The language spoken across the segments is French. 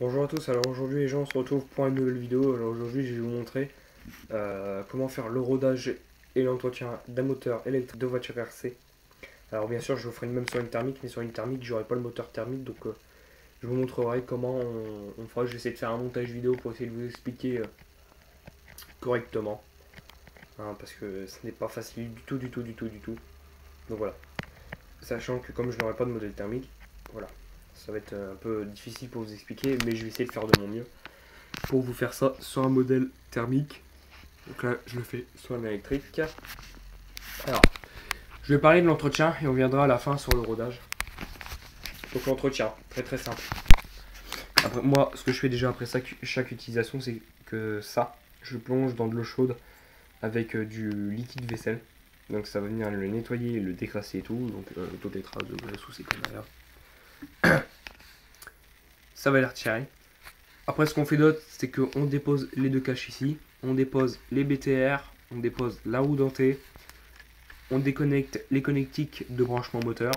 Bonjour à tous, alors aujourd'hui les gens on se retrouve pour une nouvelle vidéo. Alors aujourd'hui je vais vous montrer comment faire le rodage et l'entretien d'un moteur électrique de voiture RC. Alors bien sûr je vous ferai une même sur une thermique, mais sur une thermique j'aurai pas le moteur thermique, donc je vous montrerai comment on fera. Je vais essayer de faire un montage vidéo pour essayer de vous expliquer correctement, hein, parce que ce n'est pas facile du tout. Donc voilà, sachant que comme je n'aurai pas de modèle thermique, voilà, ça va être un peu difficile pour vous expliquer, mais je vais essayer de faire de mon mieux pour vous faire ça sur un modèle thermique. Donc là, je le fais sur un électrique. Alors, je vais parler de l'entretien et on viendra à la fin sur le rodage. Donc l'entretien, très simple. Après, moi, ce que je fais déjà après chaque utilisation, c'est que ça, je plonge dans de l'eau chaude avec du liquide vaisselle. Donc ça va venir le nettoyer, le décrasser et tout. Donc toutes les traces de graisse ou ces conneries-là. Ça va les retirer. Après, ce qu'on fait d'autre, c'est qu'on dépose les deux caches ici. On dépose les BTR, on dépose la roue dentée. On déconnecte les connectiques de branchement moteur.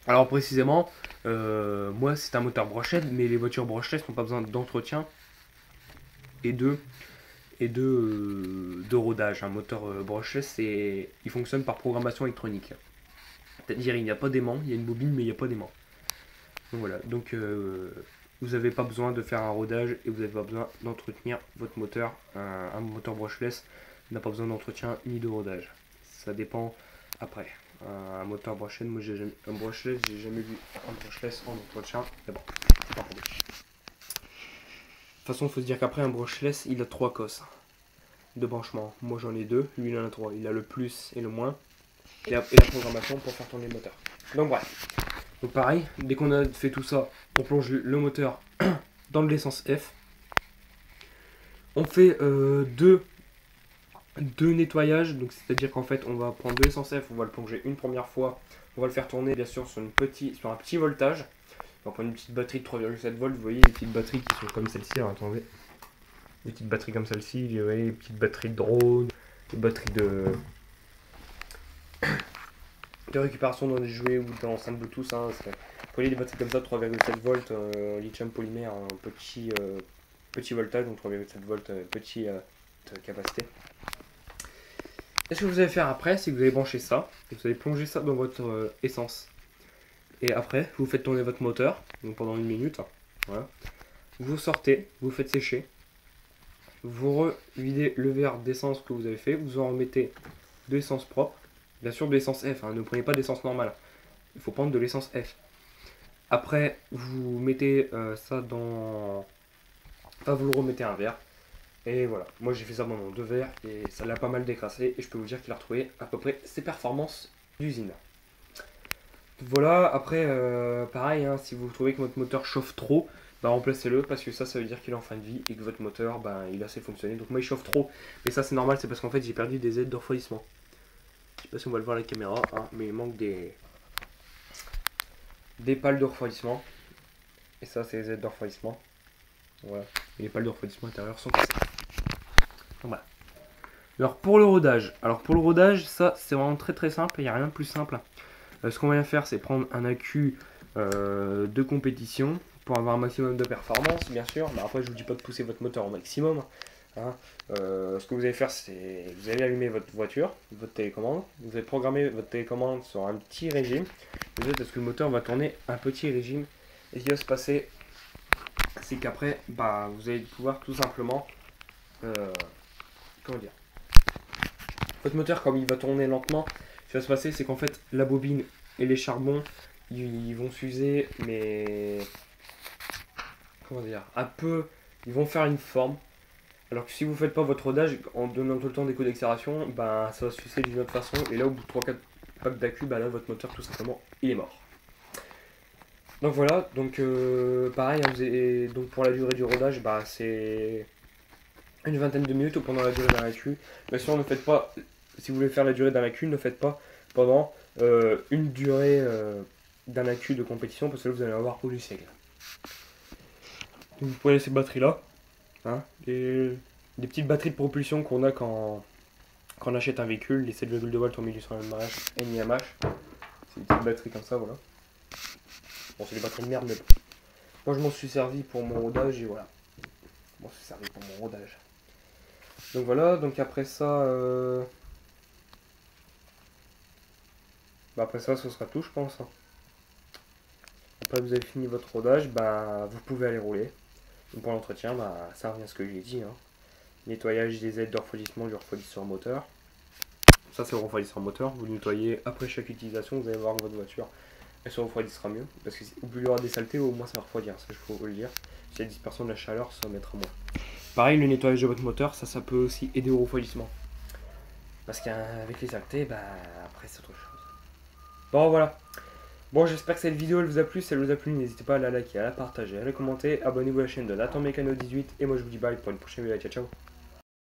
Alors précisément, moi c'est un moteur brochette, mais les voitures brochettes n'ont pas besoin d'entretien et de rodage. Un moteur brochette, il fonctionne par programmation électronique. C'est-à-dire il n'y a pas d'aimant, il y a une bobine mais il n'y a pas d'aimant. Donc voilà, donc vous n'avez pas besoin de faire un rodage et vous n'avez pas besoin d'entretenir votre moteur. Un moteur brushless n'a pas besoin d'entretien ni de rodage. Ça dépend après. Un moteur brushless, moi j'ai jamais, un brushless, j'ai jamais vu un brushless en entretien. Mais bon, c'est pas pour moi. De toute façon, il faut se dire qu'après un brushless, il a 3 cosses de branchement. Moi j'en ai 2, lui il en a 3. Il a le plus et le moins. Et la programmation pour faire tourner le moteur. Donc bref. Donc pareil, dès qu'on a fait tout ça, on plonge le moteur dans de l'essence F. On fait deux nettoyages, donc c'est-à-dire qu'en fait on va prendre de l'essence F, on va le plonger une première fois, on va le faire tourner bien sûr sur un petit voltage. On va prendre une petite batterie de 3,7 volts, vous voyez les petites batteries qui sont comme celle-ci, alors attendez. Des petites batteries comme celle-ci, vous voyez les petites batteries de drone, des batteries de récupération dans des jouets ou dans l'enceinte Bluetooth. Hein, vous voyez des batteries comme ça, 3,7 volts, lithium polymère, un petit voltage, donc 3,7 volts, petite capacité. Et ce que vous allez faire après, c'est que vous allez brancher ça, et vous allez plonger ça dans votre essence. Et après, vous faites tourner votre moteur, donc pendant 1 minute. Voilà. Vous sortez, vous faites sécher. Vous revidez le verre d'essence que vous avez fait, vous en remettez de l'essence propre. Bien sûr de l'essence F, hein, ne prenez pas d'essence normale. Il faut prendre de l'essence F. Après, vous mettez ça dans... Enfin, vous le remettez un verre. Et voilà, moi j'ai fait ça pendant 2 verres et ça l'a pas mal décrassé. Et je peux vous dire qu'il a retrouvé à peu près ses performances d'usine. Voilà, après, pareil, hein, si vous trouvez que votre moteur chauffe trop, bah remplacez-le parce que ça veut dire qu'il est en fin de vie et que votre moteur, bah, il a assez fonctionné. Donc moi il chauffe trop, mais ça c'est normal, c'est parce qu'en fait j'ai perdu des aides de refroidissement. Je sais pas si on va le voir à la caméra, hein, mais il manque des pales de refroidissement. Et ça c'est les aides de refroidissement. Voilà, et les pales de refroidissement intérieures sont cassées. Donc voilà. Alors pour le rodage, ça c'est vraiment très simple, il n'y a rien de plus simple. Ce qu'on va faire, c'est prendre un accu de compétition pour avoir un maximum de performance, bien sûr. Mais après, je vous dis pas de pousser votre moteur au maximum. Hein. Ce que vous allez faire, c'est vous allez allumer votre voiture, votre télécommande. Vous allez programmer votre télécommande sur un petit régime. Vous êtes à ce que le moteur va tourner un petit régime. Et ce qui va se passer, c'est qu'après, bah, vous allez pouvoir tout simplement, comment dire, votre moteur, comme il va tourner lentement, ce qui va se passer, c'est qu'en fait, la bobine et les charbons, ils vont s'user, mais comment dire, un peu, ils vont faire une forme. Alors que si vous ne faites pas votre rodage en donnant tout le temps des coups d'accélération, ben ça va se sucer d'une autre façon. Et là, au bout de 3-4 packs d'accu, ben là, votre moteur, tout simplement, il est mort. Donc voilà, donc pareil, hein, donc pour la durée du rodage, bah, c'est une vingtaine de minutes pendant la durée d'un accu. Bien sûr, ne faites pas, si vous voulez faire la durée d'un accu, ne faites pas pendant une durée d'un accu de compétition parce que là vous allez avoir au du siècle. Donc vous prenez ces batteries là, hein, des petites batteries de propulsion qu'on a quand on achète un véhicule, les 7,2 volts en 1800 mAh, NiMH. C'est des petites batteries comme ça, voilà. Bon, c'est des batteries de merde, mais bon. Moi je m'en suis servi pour mon rodage et voilà. Je m'en suis servi pour mon rodage. Donc voilà, donc après ça, après ça, ce sera tout, je pense, hein. Après vous avez fini votre rodage, bah vous pouvez aller rouler. Donc pour l'entretien, bah ça revient à ce que j'ai dit, hein. Nettoyage des aides de refroidissement du refroidisseur moteur. Ça c'est le refroidisseur moteur. Vous le nettoyez après chaque utilisation. Vous allez voir que votre voiture elle se refroidissera mieux. Parce que au plus il y aura des saletés, au moins ça va refroidir. Ça je peux vous le dire. Si il y a 10% de la chaleur, ça mettra moins. Pareil, le nettoyage de votre moteur, ça peut aussi aider au refroidissement. Parce qu'avec les saletés, bah après c'est autre chose. Bon voilà. Bon, j'espère que cette vidéo elle vous a plu. Si elle vous a plu, n'hésitez pas à la liker, à la partager, à la commenter. Abonnez-vous à la chaîne de Nathan Mécano 18. Et moi je vous dis bye pour une prochaine vidéo. Ciao ciao.